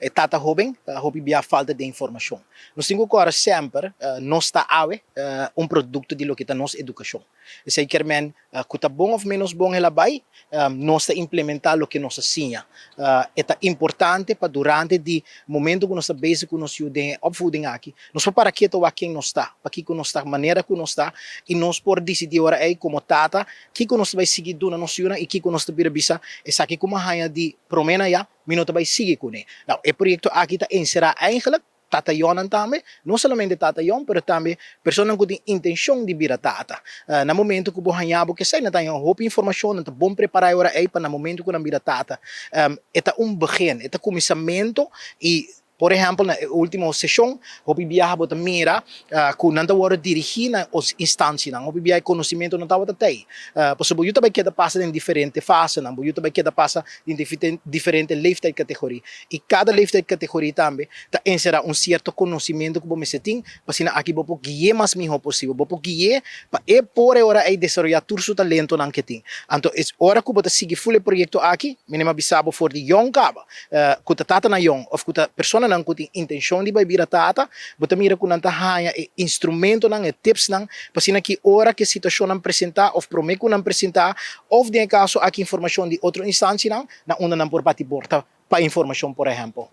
tata jovem, hopi bia falta de informação. Nós temos agora sempre, nós está produto de lo que está nossa educação. Se quer men, que está bom ou menos bom ela vai, nós está implementar lo que nós ensina. É importante para durante o momento que nós está bezig com nós opvoeding aqui, nós para que to aqui nós está, para que nós está, maneira que nós está, e nós por decidir ora aí como tata, que nós vai seguir do na nossa e que nós está bisa, essa aqui como hanya de promena ya, minuto vai seguir com ele. Então, o projeto aqui está encerrar eigenlijk tatayonan também, não somente tatayon, mas também pessoas que têm intenção de vir a tata. No momento que você ganha, que sai na tenha roupa informação, na bom preparar agora aí para no momento que você vir a tata. É begin, é começamento e por exemplo, na última sessão, eu viajar para mira, que não está dirigir na instância, não, eu viajar conhecimento não estava até. Porque eu também quero passar em diferentes fases, não, eu também quero passar em diferentes lifestyle categoria. E cada lifestyle categoria também está encerrar certo conhecimento que você tem, para que aqui você guiar mais melhor possível, você guiar para por hora aí desenvolver todo o seu talento não que tem. Então, é hora que você seguir full projeto aqui, minha bisabo for de young caba, que está tata na young, ou que a pessoa não tem intenção de vir a tata, você mira que não há instrumento não, tips não, para que hora que a situação não apresentar, ou promete que não apresentar, ou de caso aqui informação de outra instância não, na onde não por bate porta para informação, por exemplo.